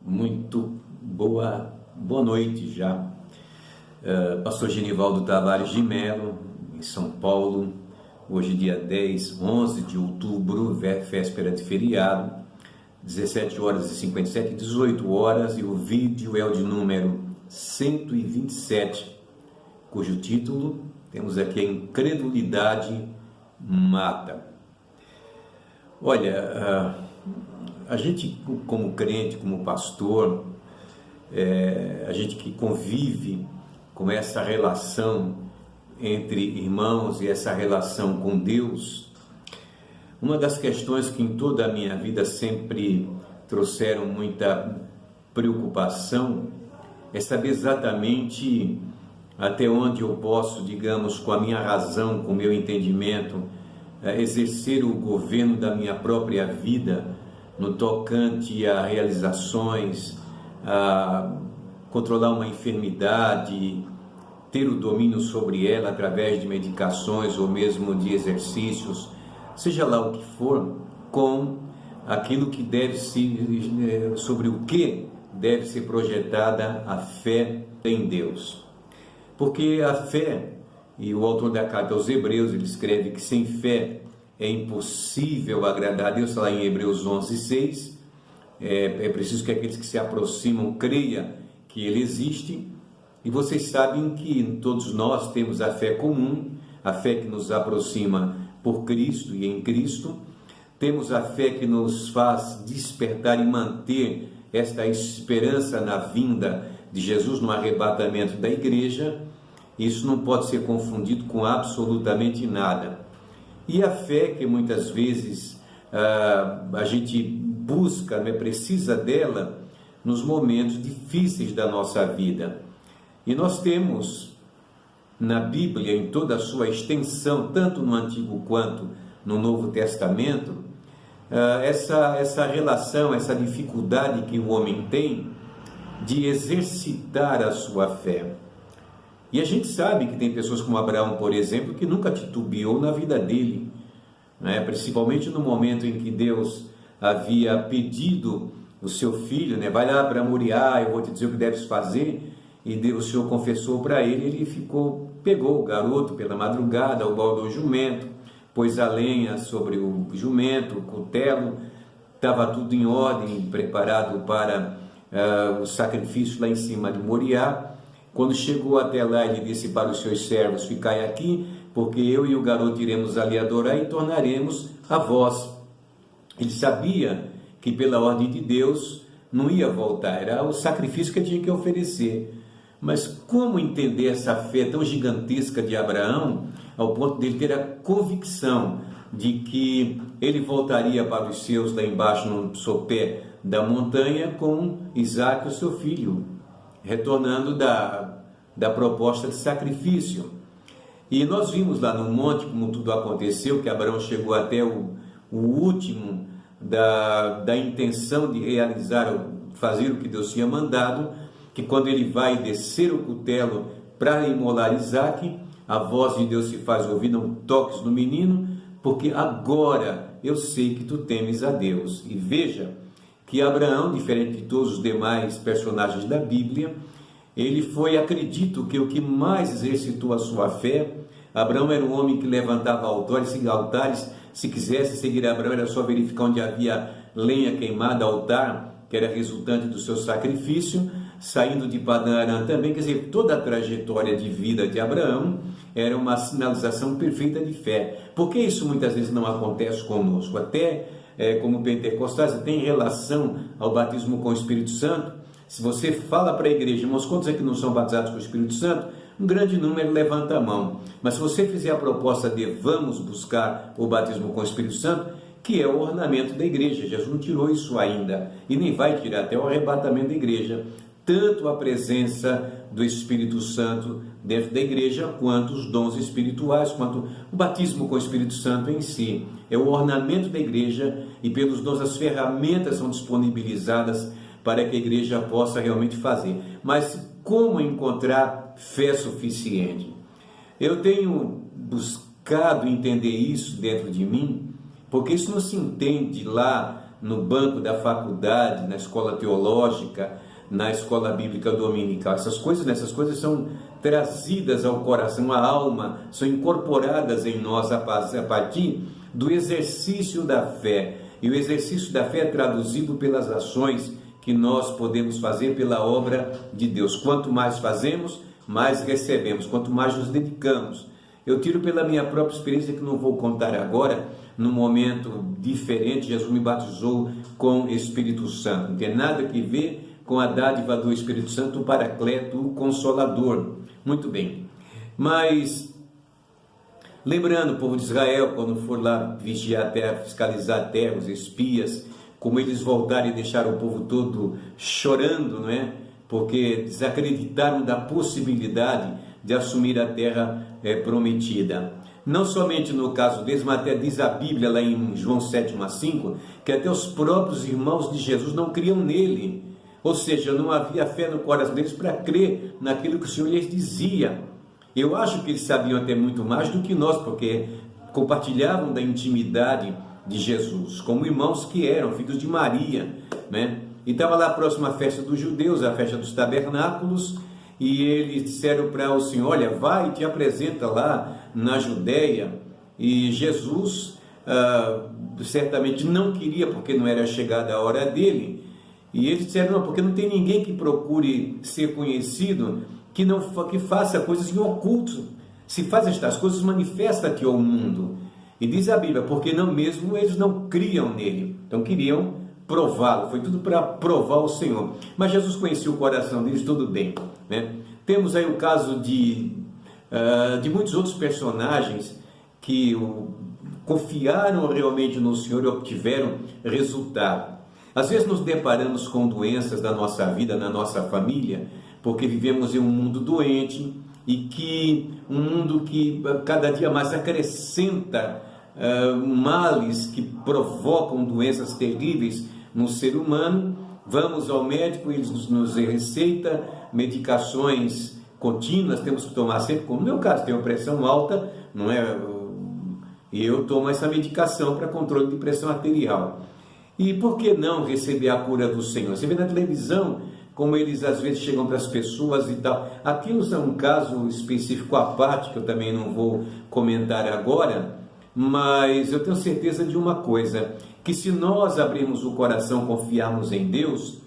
Muito boa noite já. Pastor Genivaldo Tavares de Mello, em São Paulo, hoje dia 11 de outubro, véspera de feriado, 17 horas e 57, 18 horas, e o vídeo é o de número 127, cujo título temos aqui: A Incredulidade Mata. Olha, a gente como crente, como pastor, a gente que convive com essa relação entre irmãos e essa relação com Deus, uma das questões que em toda a minha vida sempre trouxeram muita preocupação é saber exatamente até onde eu posso, digamos, com a minha razão, com o meu entendimento, exercer o governo da minha própria vida no tocante a realizações, a controlar uma enfermidade, ter o domínio sobre ela através de medicações ou mesmo de exercícios, seja lá o que for, com aquilo que deve ser, sobre o que deve ser projetada a fé em Deus. Porque a fé, e o autor da carta aos Hebreus, ele escreve que sem fé é impossível agradar a Deus, está lá em Hebreus 11:6, é preciso que aqueles que se aproximam creiam que Ele existe. E vocês sabem que todos nós temos a fé comum, a fé que nos aproxima por Cristo e em Cristo, temos a fé que nos faz despertar e manter esta esperança na vinda de Jesus, no arrebatamento da igreja. Isso não pode ser confundido com absolutamente nada. E a fé que muitas vezes a gente busca, precisa dela nos momentos difíceis da nossa vida. E nós temos na Bíblia, em toda a sua extensão, tanto no Antigo quanto no Novo Testamento, essa relação, essa dificuldade que o homem tem de exercitar a sua fé. E a gente sabe que tem pessoas como Abraão, por exemplo, que nunca titubeou na vida dele, principalmente no momento em que Deus havia pedido o seu filho, vai lá para Moriá, eu vou te dizer o que deves fazer, e Deus, o Senhor confessou para ele, pegou o garoto pela madrugada, o balde do jumento, pôs a lenha sobre o jumento, o cutelo, estava tudo em ordem, preparado para o sacrifício lá em cima de Moriá. Quando chegou até lá, ele disse para os seus servos: ficai aqui, porque eu e o garoto iremos ali adorar e tornaremos a vós. Ele sabia que pela ordem de Deus não ia voltar, era o sacrifício que ele tinha que oferecer. Mas como entender essa fé tão gigantesca de Abraão, ao ponto dele ter a convicção de que ele voltaria para os seus lá embaixo no sopé da montanha com Isaque, o seu filho, retornando da proposta de sacrifício. E nós vimos lá no monte como tudo aconteceu, que Abraão chegou até o último da intenção de fazer o que Deus tinha mandado, que quando ele vai descer o cutelo para imolar Isaque, a voz de Deus se faz ouvir: não toques no menino, porque agora eu sei que tu temes a Deus. E veja que Abraão, diferente de todos os demais personagens da Bíblia, ele foi, acredito que o que mais exercitou a sua fé. Abraão era um homem que levantava altares, se quisesse seguir Abraão era só verificar onde havia lenha queimada, altar, que era resultante do seu sacrifício. Saindo de Padã Arã também, quer dizer, toda a trajetória de vida de Abraão era uma sinalização perfeita de fé. Por que isso muitas vezes não acontece conosco? Até como pentecostais, tem relação ao batismo com o Espírito Santo. Se você fala para a igreja: irmãos, quantos é que não são batizados com o Espírito Santo? Um grande número levanta a mão. Mas se você fizer a proposta de vamos buscar o batismo com o Espírito Santo, que é o ornamento da igreja, Jesus não tirou isso ainda, e nem vai tirar até o arrebatamento da igreja, tanto a presença do Espírito Santo dentro da igreja, quanto os dons espirituais, quanto o batismo com o Espírito Santo em si. É o ornamento da igreja, e pelos dons as ferramentas são disponibilizadas para que a igreja possa realmente fazer. Mas como encontrar fé suficiente? Eu tenho buscado entender isso dentro de mim, porque isso não se entende lá no banco da faculdade, na escola teológica, na escola bíblica dominical. Essas coisas são trazidas ao coração, à alma, são incorporadas em nós a partir do exercício da fé. E o exercício da fé é traduzido pelas ações que nós podemos fazer pela obra de Deus. Quanto mais fazemos, mais recebemos. Quanto mais nos dedicamos. Eu tiro pela minha própria experiência, que não vou contar agora, num momento diferente, Jesus me batizou com o Espírito Santo. Não tem nada que ver com a dádiva do Espírito Santo, o Paracleto, o Consolador. Muito bem. Mas, lembrando o povo de Israel, quando for lá vigiar a terra, fiscalizar a terra, os espias, como eles voltaram e deixaram o povo todo chorando, não é? Porque desacreditaram da possibilidade de assumir a terra prometida. Não somente no caso deles, mas até diz a Bíblia lá em João 7:5, que até os próprios irmãos de Jesus não criam nele. Ou seja, não havia fé no coração deles para crer naquilo que o Senhor lhes dizia. Eu acho que eles sabiam até muito mais do que nós, porque compartilhavam da intimidade de Jesus, como irmãos que eram, filhos de Maria, né? E estava lá a próxima festa dos judeus, a festa dos tabernáculos, e eles disseram para o Senhor: olha, vai e te apresenta lá na Judéia. E Jesus certamente não queria, porque não era chegada a hora dele. E eles disseram: não, porque não tem ninguém que procure ser conhecido, que faça coisas em oculto. Se faz estas coisas, manifesta-te ao mundo. E diz a Bíblia, porque não mesmo eles não criam nele, então queriam prová-lo, foi tudo para provar o Senhor. Mas Jesus conhecia o coração deles, tudo bem, né? Temos aí o caso de muitos outros personagens que confiaram realmente no Senhor e obtiveram resultado. Às vezes nos deparamos com doenças da nossa vida, na nossa família, porque vivemos em um mundo doente e um mundo que cada dia mais acrescenta males que provocam doenças terríveis no ser humano. Vamos ao médico, ele nos receita medicações contínuas, temos que tomar sempre, como no meu caso, tenho pressão alta, não é? E eu tomo essa medicação para controle de pressão arterial. E por que não receber a cura do Senhor? Você vê na televisão como eles às vezes chegam para as pessoas e tal. Aquilo é um caso específico à parte, que eu também não vou comentar agora, mas eu tenho certeza de uma coisa, que se nós abrirmos o coração, confiarmos em Deus,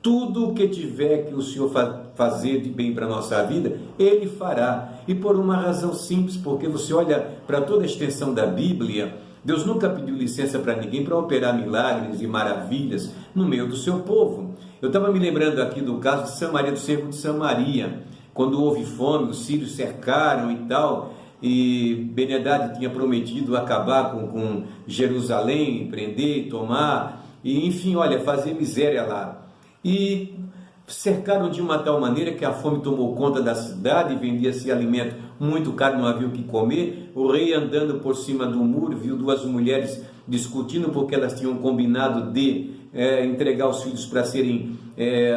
tudo o que tiver que o Senhor fazer de bem para a nossa vida, Ele fará. E por uma razão simples, porque você olha para toda a extensão da Bíblia, Deus nunca pediu licença para ninguém para operar milagres e maravilhas no meio do seu povo. Eu estava me lembrando aqui do caso de Samaria, do cerco de Samaria, quando houve fome, os sírios cercaram e tal, e Ben-Hadad tinha prometido acabar com Jerusalém, prender, tomar, e enfim, olha, fazer miséria lá. E cercaram de uma tal maneira que a fome tomou conta da cidade, vendia-se alimento muito caro, não havia o que comer. O rei, andando por cima do muro, viu duas mulheres discutindo, porque elas tinham combinado de entregar os filhos para serem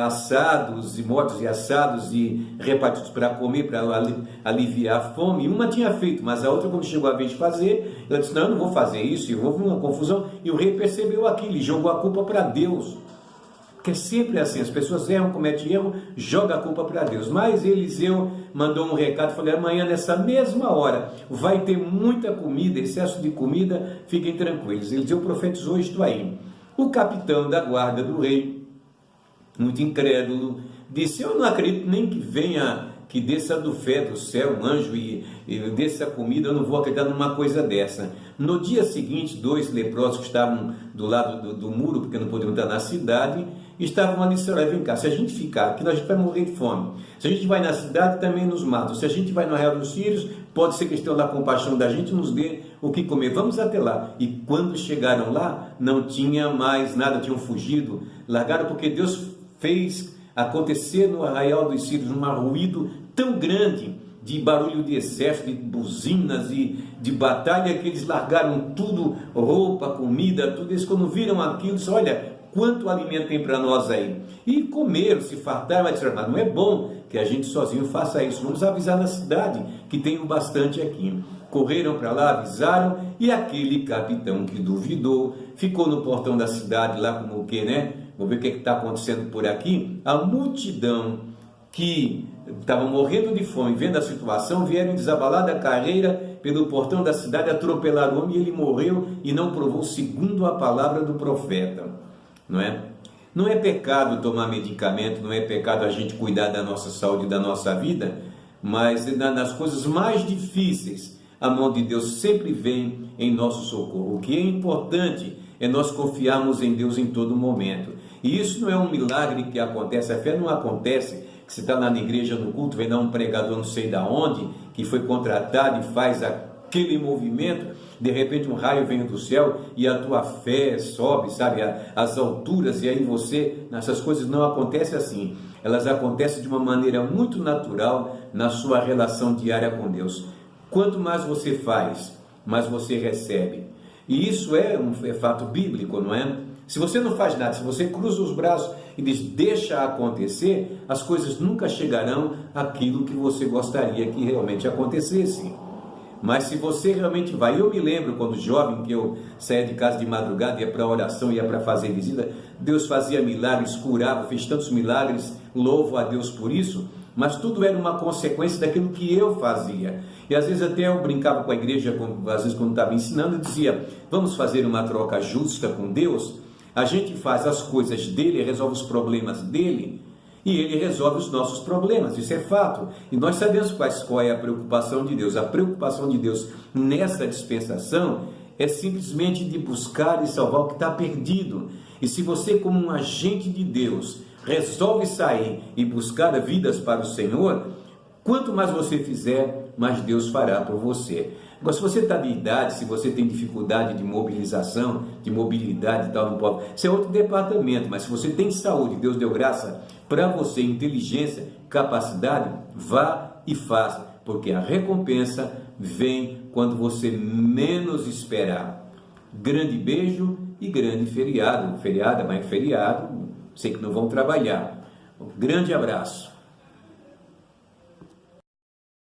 assados, e mortos e assados e repartidos para comer, para aliviar a fome. E uma tinha feito, mas a outra, quando chegou a vez de fazer, ela disse: não, eu não vou fazer isso. E houve uma confusão, e o rei percebeu aquilo e jogou a culpa para Deus. Porque sempre é assim, as pessoas erram, cometem erro, joga a culpa para Deus. Mas Eliseu mandou um recado, falou: amanhã nessa mesma hora vai ter muita comida, excesso de comida, fiquem tranquilos. Eliseu profetizou isto aí. O capitão da guarda do rei, muito incrédulo, disse: eu não acredito nem que venha, que desça do fé do céu um anjo e desça comida, eu não vou acreditar numa coisa dessa. No dia seguinte, dois leprosos que estavam do lado do muro, porque não podiam entrar na cidade, estavam ali e disseram: vem cá, se a gente ficar aqui, a gente vai morrer de fome. Se a gente vai na cidade, também nos matam. Se a gente vai no arraial dos sírios, pode ser que eles tenham lá compaixão da gente e nos dê o que comer. Vamos até lá. E quando chegaram lá, não tinha mais nada, tinham fugido, largaram, porque Deus fez acontecer no arraial dos sírios um ruído tão grande, de barulho de exército, de buzinas e de batalha, que eles largaram tudo, roupa, comida, tudo. Eles, quando viram aquilo, disseram: olha, quanto alimento tem para nós aí? E comeram, se fartaram, mas disseram: mas não é bom que a gente sozinho faça isso, vamos avisar na cidade que tem bastante aqui. correram para lá, avisaram, e aquele capitão que duvidou ficou no portão da cidade lá como o que, né? Vamos ver o que está acontecendo por aqui. A multidão que estava morrendo de fome, vendo a situação, vieram desabalar da carreira pelo portão da cidade, atropelar o homem, e ele morreu e não provou segundo a palavra do profeta, não é? Não é pecado tomar medicamento, não é pecado a gente cuidar da nossa saúde, da nossa vida, mas nas coisas mais difíceis, a mão de Deus sempre vem em nosso socorro. O que é importante é nós confiarmos em Deus em todo momento. E isso não é um milagre que acontece, a fé não acontece que você está lá na igreja, no culto, vem dar um pregador não sei da onde, que foi contratado e faz aquele movimento, de repente um raio vem do céu e a tua fé sobe, sabe, às alturas, e aí você, essas coisas não acontecem assim, elas acontecem de uma maneira muito natural na sua relação diária com Deus. Quanto mais você faz, mais você recebe. E isso é fato bíblico, não é? Se você não faz nada, se você cruza os braços e diz, deixa acontecer, as coisas nunca chegarão àquilo que você gostaria que realmente acontecesse. Mas se você realmente vai, eu me lembro quando jovem, que eu saía de casa de madrugada, ia para oração, ia para fazer visita, Deus fazia milagres, curava, fez tantos milagres, louvo a Deus por isso, mas tudo era uma consequência daquilo que eu fazia. E às vezes até eu brincava com a igreja, às vezes quando estava ensinando, eu dizia, vamos fazer uma troca justa com Deus? A gente faz as coisas dele, resolve os problemas dele, e ele resolve os nossos problemas, isso é fato. E nós sabemos qual é a preocupação de Deus. A preocupação de Deus nessa dispensação é simplesmente de buscar e salvar o que está perdido. E se você, como um agente de Deus, resolve sair e buscar vidas para o Senhor, quanto mais você fizer, mais Deus fará por você. Agora, se você está de idade, se você tem dificuldade de mobilização, de mobilidade e tal, não pode, isso é outro departamento, mas se você tem saúde, Deus deu graça para você, inteligência, capacidade, vá e faça, porque a recompensa vem quando você menos esperar. Grande beijo e grande feriado. Feriado, mas feriado, sei que não vão trabalhar. Um grande abraço.